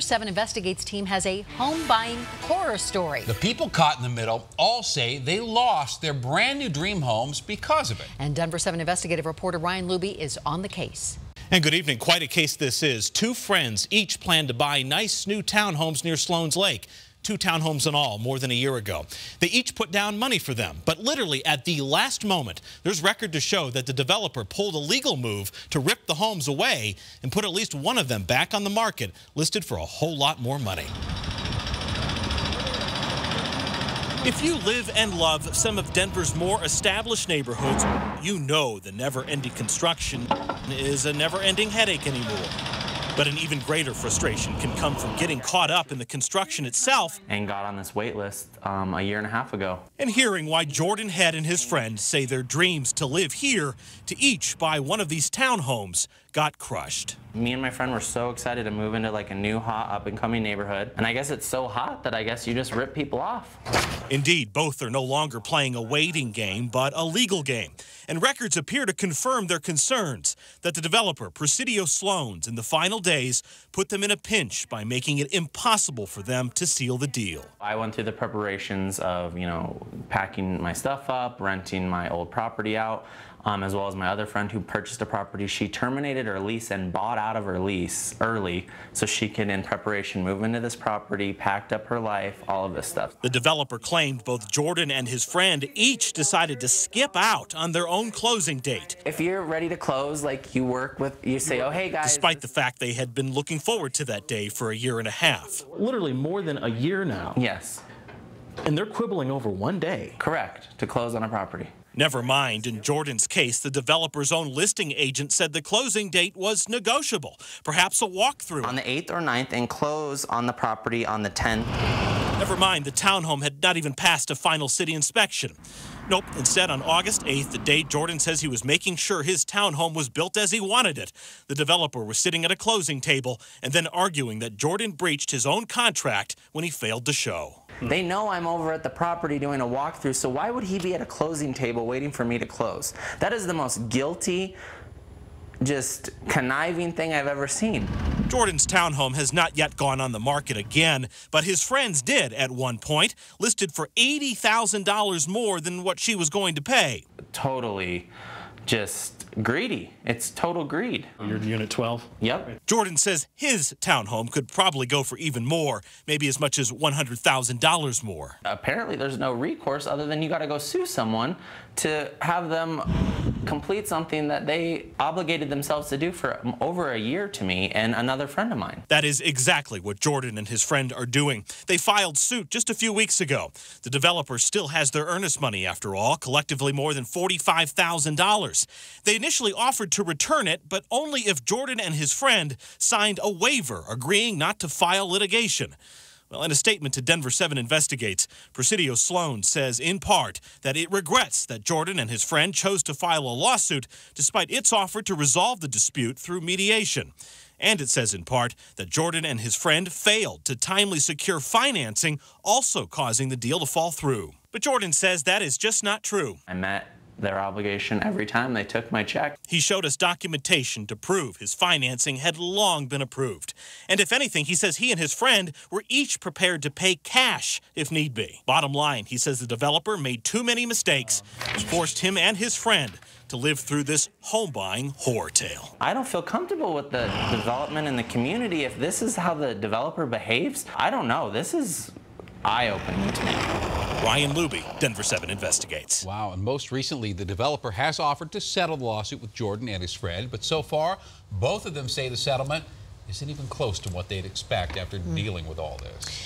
Denver 7 Investigates team has a home buying horror story. The people caught in the middle all say they lost their brand new dream homes because of it. And Denver 7 investigative reporter Ryan Luby is on the case. And good evening. Quite a case this is. Two friends each planned to buy nice new townhomes near Sloan's Lake. 2 townhomes in all more than a year ago. They each put down money for them, but literally at the last moment, there's record to show that the developer pulled a legal move to rip the homes away and put at least one of them back on the market, listed for a whole lot more money. If you live and love some of Denver's more established neighborhoods, you know the never-ending construction is a never-ending headache anymore. But an even greater frustration can come from getting caught up in the construction itself. And got on this wait list a year and a half ago. And hearing why Jordan Head and his friend say their dreams to live here, to each buy one of these townhomes, got crushed. Me and my friend were so excited to move into like a new hot up-and-coming neighborhood. And I guess it's so hot that I guess you just rip people off. Indeed, both are no longer playing a waiting game, but a legal game. And records appear to confirm their concerns that the developer, Presidio Sloan's, in the final days, put them in a pinch by making it impossible for them to seal the deal. I went through the preparations of, packing my stuff up, renting my old property out, as well as my other friend who purchased a property. She terminated her lease and bought out of her lease early so she could, in preparation, move into this property, packed up her life, all of this stuff. The developer claimed both Jordan and his friend each decided to skip out on their own closing date. If you're ready to close, like you say, oh, hey, guys. Despite the fact they had been looking forward to that day for a year and a half. Literally more than a year now. Yes. And they're quibbling over one day. Correct, to close on a property. Never mind, in Jordan's case, the developer's own listing agent said the closing date was negotiable, perhaps a walkthrough. On the 8th or 9th and close on the property on the 10th. Never mind, the townhome had not even passed a final city inspection. Nope, instead on August 8th, the day Jordan says he was making sure his townhome was built as he wanted it, the developer was sitting at a closing table and then arguing that Jordan breached his own contract when he failed to show. They know I'm over at the property doing a walkthrough, so why would he be at a closing table waiting for me to close? That is the most guilty, just conniving thing I've ever seen. Jordan's townhome has not yet gone on the market again, but his friends did at one point, listed for $80,000 more than what she was going to pay. Totally just greedy. It's total greed. You're unit 12? Yep. Jordan says his townhome could probably go for even more, maybe as much as $100,000 more. Apparently there's no recourse other than you got to go sue someone to have them complete something that they obligated themselves to do for over a year to me and another friend of mine. That is exactly what Jordan and his friend are doing. They filed suit just a few weeks ago. The developer still has their earnest money after all, collectively more than $45,000. They initially offered to return it, but only if Jordan and his friend signed a waiver agreeing not to file litigation. Well, in a statement to Denver 7 Investigates, Presidio Sloan says in part that it regrets that Jordan and his friend chose to file a lawsuit despite its offer to resolve the dispute through mediation. And it says in part that Jordan and his friend failed to timely secure financing, also causing the deal to fall through. But Jordan says that is just not true. I met their obligation every time they took my check. He showed us documentation to prove his financing had long been approved. And if anything, he says he and his friend were each prepared to pay cash if need be. Bottom line, he says the developer made too many mistakes, which forced him and his friend to live through this home buying horror tale. I don't feel comfortable with the development in the community. If this is how the developer behaves, I don't know. This is eye-opening to me. Ryan Luby, Denver 7 Investigates. Wow, and most recently, the developer has offered to settle the lawsuit with Jordan and his friend, but so far, both of them say the settlement isn't even close to what they'd expect after dealing with all this.